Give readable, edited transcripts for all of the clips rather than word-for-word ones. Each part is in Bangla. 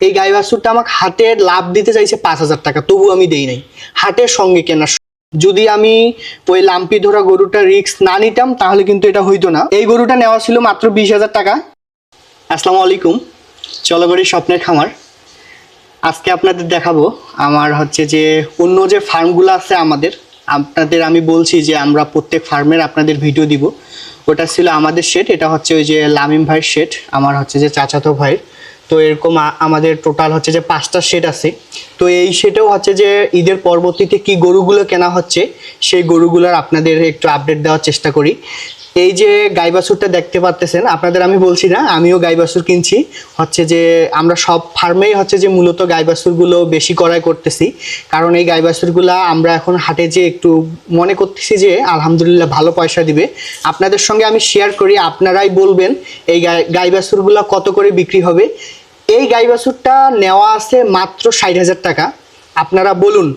এই গাই বাছুরটা আমাকে হাটে লাভ দিতে চাইছে 5,000 টাকা, তবু আমি দেই নাই। হাটের সঙ্গে কেনা, যদি আমি ওই লাম্পি ধরা গরুটা রিস্ক না নিতাম তাহলে কিন্তু এটা হইতো না। এই গরুটা নেওয়া ছিল মাত্র 20,000 টাকা। আসসালামু আলাইকুম, চলো করি স্বপ্নের খামার। আজকে আপনাদের দেখাবো আমার হচ্ছে যে অন্য যে ফার্মগুলো আছে আমাদের, আপনাদের আমি বলছি যে আমরা প্রত্যেক ফার্মের আপনাদের ভিডিও দিব। ওটা ছিল আমাদের শেড, এটা হচ্ছে ওই যে লামিম ভাইয়ের শেড, আমার হচ্ছে যে চাচাতো ভাইয়ের। তো এরকম আমাদের টোটাল হচ্ছে যে 5টা শেড আছে। তো এই শেডেও হচ্ছে যে ঈদের পরবর্তীতে কি গরুগুলো কেনা হচ্ছে সেই গরুগুলোর আপনাদের একটু আপডেট দেওয়ার চেষ্টা করি। এই যে গাই বাছুরটা দেখতে পাচ্ছেন, আপনাদের আমি বলছি না আমিও গাই বাছুর কিনছি। হচ্ছে যে আমরা সব ফার্মেই হচ্ছে যে মূলত গাই বাছুরগুলো বেশি ক্রয় করতেছি, কারণ এই গাই বাছুরগুলো আমরা এখন হাটে যে একটু মনে করতেছি যে আলহামদুলিল্লাহ ভালো পয়সা দিবে। আপনাদের সঙ্গে আমি শেয়ার করি, আপনারাই বলবেন এই গাই বাছুরগুলো কত করে বিক্রি হবে। এই গাই বাছুরটা নেওয়া আছে মাত্র 60,000 টাকা। আপনারা বলুন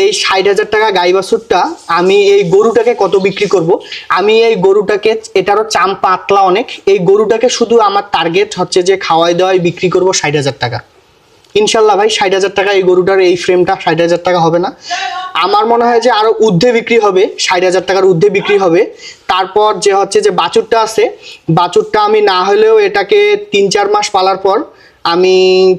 এই 60,000 টাকা গাই বাছুরটা আমি এই গরুটাকে কত বিক্রি করব। আমি এই গরুটাকে, এটারও চাম পাতলা অনেক, এই গরুটাকে শুধু আমার টার্গেট হচ্ছে যে খাওয়াই দাওয়াই বিক্রি করব 60,000 টাকা। ইনশাল্লাহ ভাই 60,000 টাকা এই গরুটার এই ফ্রেমটা 60,000 টাকা হবে না। আমার মনে হয় যে আরো ঊর্ধ্বে বিক্রি হবে, 60,000 টাকার ঊর্ধ্বে বিক্রি হবে। তারপর যে হচ্ছে যে বাছুরটা আছে, বাছুরটা আমি না হলেও এটাকে 3-4 মাস পালার পর আমি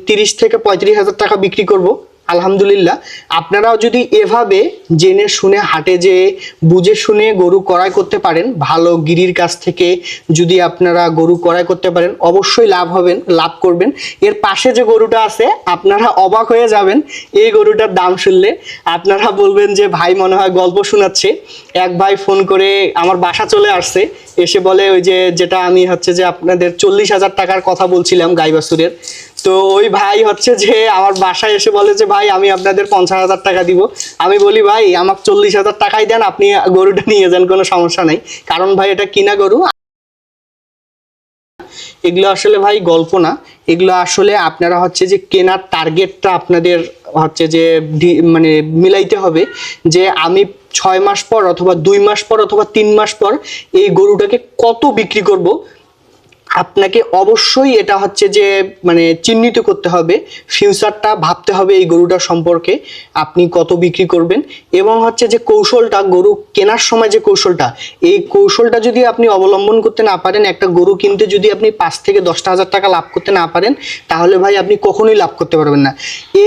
30 থেকে 35,000 টাকা বিক্রি করব আলহামদুলিল্লাহ। আপনারাও যদি এভাবে জেনে শুনে হাটে যে বুঝে শুনে গরু ক্রয় করতে পারেন, ভালো গিরির কাছ থেকে যদি আপনারা গরু ক্রয় করতে পারেন অবশ্যই লাভ করবেন। এর পাশে যে গরুটা আছে আপনারা অবাক হয়ে যাবেন, এই গরুটার দাম শুনলে আপনারা বলবেন যে ভাই মনে হয় গল্প শোনাচ্ছে। এক ভাই ফোন করে আমার বাসা চলে আসছে, এসে বলে ওই যে যেটা আমি হচ্ছে যে আপনাদের 40,000 টাকার কথা বলছিলাম গাই বাছুরের, তো ওই ভাই হচ্ছে যে আমার বাসায় এসে বলে যে ভাই আমি আপনাদের 50,000 টাকা দিব। আমি বলি ভাই আমাকে 40,000 টাকাই দেন, আপনি গরুটা নিয়ে যান, কোনো সমস্যা নাই, কারণ ভাই এটা কিনা গরু। এগুলো আসলে ভাই গল্প না, এগুলো আসলে আপনারা হচ্ছে যে কেনার টার্গেটটা আপনাদের হচ্ছে যে মানে মিলাইতে হবে যে আমি 6 মাস পর অথবা 2 মাস পর অথবা 3 মাস পর এই গরুটাকে কত বিক্রি করব। আপনাকে অবশ্যই এটা হচ্ছে যে মানে চিহ্নিত করতে হবে, ফিউচারটা ভাবতে হবে এই গরুটার সম্পর্কে আপনি কত বিক্রি করবেন, এবং হচ্ছে যে কৌশলটা গরু কেনার সময় যে কৌশলটা, এই কৌশলটা যদি আপনি অবলম্বন করতে না পারেন, একটা গরু কিনতে যদি আপনি 5 থেকে 10,000 টাকা লাভ করতে না পারেন তাহলে ভাই আপনি কখনোই লাভ করতে পারবেন না।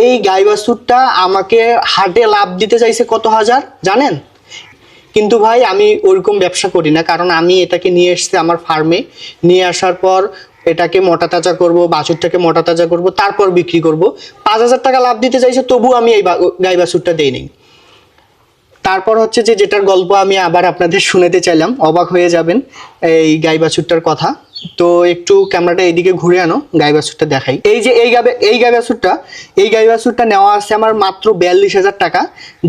এই গাই বাছুরটা আমাকে হাটে লাভ দিতে চাইছে কত হাজার জানেন, কিন্তু ভাই আমি ওরকম ব্যবসা করি না, কারণ আমি এটাকে নিয়ে এসেছি আমার ফার্মে, নিয়ে আসার পর এটাকে মোটা তাজা করব, বাছুরটাকে মোটা তাজা করব, তারপর বিক্রি করব। 5,000 টাকা লাভ দিতে চাইছে তবু আমি এই গাই বাছুরটা দেই নাই। তারপর হচ্ছে যে যেটার গল্প আমি আবার আপনাদের শুনাতে চাইলাম, অবাক হয়ে যাবেন এই গাই বাছুরটার কথা। তো একটু ক্যামেরাটা এইদিকে ঘুরে আনো, গাই বাছুরটা দেখাই। এই যে এই গাই বাছুরটা নেওয়া আছে আমার মাত্র 42,000 টাকা।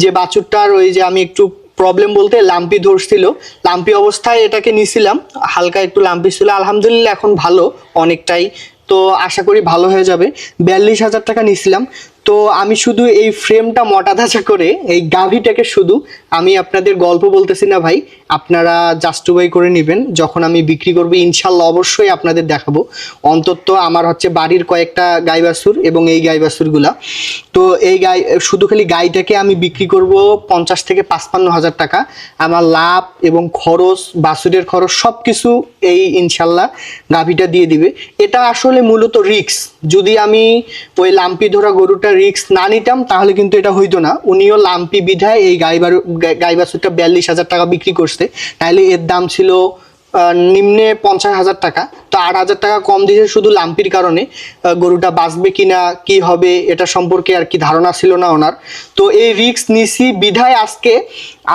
যে বাছুরটার ওই যে আমি একটু প্রবলেম বলতে লাম্পি ধরছিল, লাম্পি অবস্থায় এটাকে নিছিলাম, হালকা একটু লাম্পি ছিল, আলহামদুলিল্লাহ এখন ভালো অনেকটাই, তো আশা করি ভালো হয়ে যাবে। 42,000 টাকা নিছিলাম। তো আমি শুধু এই ফ্রেমটা মোটা তাজা করে এই গাভীটাকে, শুধু আমি আপনাদের গল্প বলতেছি না ভাই, আপনারা জাস্টিফাই করে নেবেন যখন আমি বিক্রি করবো ইনশাল্লাহ অবশ্যই আপনাদের দেখাবো। অন্তত আমার হচ্ছে বাড়ির কয়েকটা গাই বাছুর এবং এই গাই বাছুরগুলা, তো এই গাই শুধু খালি গাইটাকে আমি বিক্রি করব 50 থেকে 55,000 টাকা। আমার লাভ এবং খরচ, বাছুরের খরচ সব কিছু এই ইনশাল্লাহ গাভীটা দিয়ে দিবে। এটা আসলে মূলত রিক্স, যদি আমি ওই লাম্পি ধরা গরুটা রিক্স না নিতাম তাহলে কিন্তু এটা হইতো না। উনিও লাম্পি বিধায় এই গাই বাছুরটা 42,000 টাকা বিক্রি করছে, তাহলে এর দাম ছিল নিম্নে 50,000 টাকা। তো 8,000 টাকা কম দিয়েছে শুধু লাম্পির কারণে। গরুটা বাঁচবে কিনা কি হবে এটা সম্পর্কে আর কি ধারণা ছিল না ওনার। তো এই রিস্ক নিছি বিধায়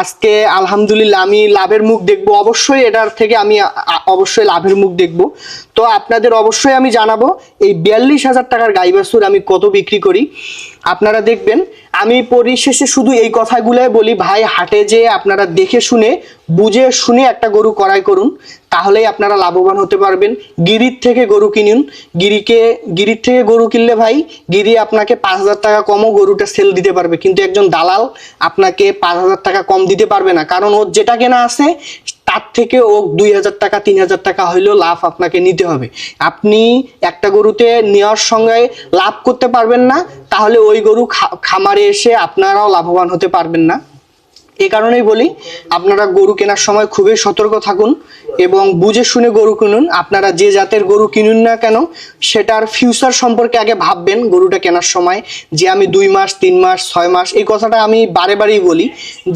আজকে আলহামদুলিল্লাহ আমি লাভের মুখ দেখবো, অবশ্যই এটার থেকে আমি অবশ্যই লাভের মুখ দেখবো। তো আপনাদের অবশ্যই আমি জানাবো এই 42,000 টাকার গাই বাছুর আমি কত বিক্রি করি। আপনারা দেখবেন আমি পরিশেষে শুধু এই কথাগুলাই বলি, ভাই হাটে যে আপনারা দেখে শুনে বুঝে শুনে একটা গরু ক্রয় করুন, তাহলেই আপনারা লাভবান হতে পারবেন। গিরির থেকে গরু কিনুন, গিরির থেকে গরু কিনলে ভাই গিরি আপনাকে 5,000 টাকা কমও গরুটা সেল দিতে পারবে, কিন্তু একজন দালাল আপনাকে 5,000 টাকা কম দিতে পারবে না, কারণ ওর যেটা কেনা আছে তার থেকে ও 2,000 টাকা 3,000 টাকা হইলেও লাভ আপনাকে নিতে হবে। আপনি একটা গরুতে নেওয়ার সঙ্গে লাভ করতে পারবেন না, তাহলে ওই গরু খামারে এসে আপনারাও লাভবান হতে পারবেন না। এই কারণেই বলি আপনারা গরু কেনার সময় খুবই সতর্ক থাকুন এবং বুঝে শুনে গরু কিনুন। আপনারা যে জাতের গরু কিনুন না কেন সেটার ফিউচার সম্পর্কে আগে ভাববেন গরুটা কেনার সময়, যে আমি 2 মাস 3 মাস 6 মাস, এই কথাটা আমি বারেবারেই বলি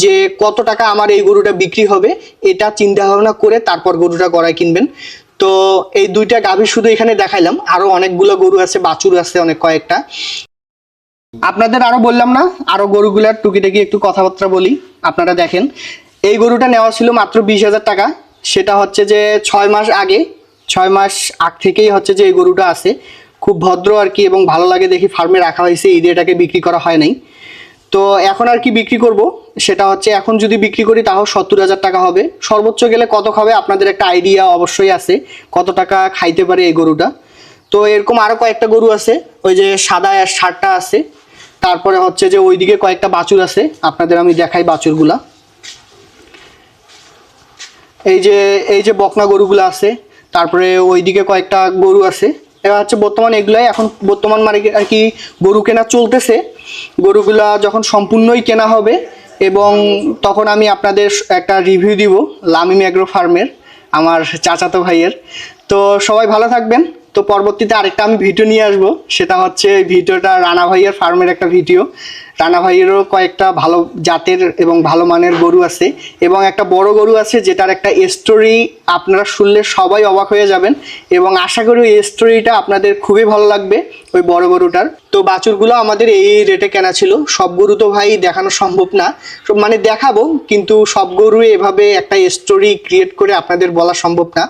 যে কত টাকা আমার এই গরুটা বিক্রি হবে, এটা চিন্তা ভাবনা করে তারপর গরুটা গড়ায় কিনবেন। তো এই 2টা গাভী শুধু এখানে দেখাইলাম, আরো অনেকগুলো গরু আছে, বাছুর আছে অনেক কয়েকটা। আপনাদের আরো বললাম না, আরো গরুগুলার টুকিটাকি একটু কথাবার্তা বলি। আপনারা দেখেন এই গরুটা নেওয়া ছিল মাত্র 20,000 টাকা, সেটা হচ্ছে যে 6 মাস আগে, 6 মাস আগ থেকেই হচ্ছে যে এই গরুটা আছে, খুব ভদ্র আর কি, এবং ভালো লাগে দেখি ফার্মে রাখা হয়েছে, ঈদে এটাকে বিক্রি করা হয় নাই। তো এখন আর কি বিক্রি করব সেটা হচ্ছে, এখন যদি বিক্রি করি তাও 70,000 টাকা হবে, সর্বোচ্চ গেলে কত খাবে আপনাদের একটা আইডিয়া অবশ্যই আছে কত টাকা খাইতে পারে এই গরুটা। তো এরকম আরো কয়েকটা গরু আছে, ওই যে সাদা আর ষাটটা আছে, তারপরে হচ্ছে যে ওইদিকে কয়েকটা বাছুর আছে, আপনাদের আমি দেখাই বাছুরগুলা। এই যে বকনা গরুগুলো আছে, তারপরে ওইদিকে কয়েকটা গরু আছে। এবার হচ্ছে বর্তমান এগুলাই এখন বর্তমান মানে আর কি গরু কেনা চলতেছে। গরুগুলা যখন সম্পূর্ণই কেনা হবে এবং তখন আমি আপনাদের একটা রিভিউ দিব লামিম এগ্রো ফার্মের, আমার চাচাতো ভাইয়ের। তো সবাই ভালো থাকবেন। তো পরবর্তীতে আরেকটা আমি ভিডিও নিয়ে আসবো, সেটা হচ্ছে ভিডিওটা রানা ভাইয়ের ফার্মের একটা ভিডিও। রানা ভাইয়েরও কয়েকটা ভালো জাতের এবং ভালো মানের গরু আছে, এবং একটা বড় গরু আছে যেটার একটা স্টোরি আপনারা শুনলে সবাই অবাক হয়ে যাবেন, এবং আশা করি এই স্টোরিটা আপনাদের খুবই ভালো লাগবে ওই বড় গরুটার। তো বাছুরগুলো আমাদের এই রেটে কেনা ছিল। সব গরু তো ভাই দেখানো সম্ভব না, মানে দেখাবো কিন্তু সব গরু এভাবে একটা স্টোরি ক্রিয়েট করে আপনাদের বলা সম্ভব না।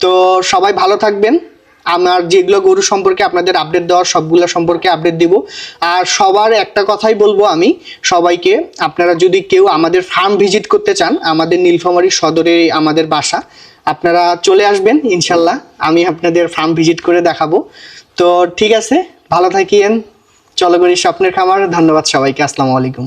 তো সবাই ভালো থাকবেন। আমার যেগুলো গরু সম্পর্কে আপনাদের আপডেট দেওয়ার সবগুলো সম্পর্কে আপডেট দিব। আর সবার একটা কথাই বলবো আমি সবাইকে, আপনারা যদি কেউ আমাদের ফার্ম ভিজিট করতে চান, আমাদের নীলফামারী সদরে আমাদের বাসা, আপনারা চলে আসবেন ইনশাল্লাহ, আমি আপনাদের ফার্ম ভিজিট করে দেখাবো। তো ঠিক আছে, ভালো থাকিয়েন। চলো করি স্বপ্নের খামার। ধন্যবাদ সবাইকে, আসসালামু আলাইকুম।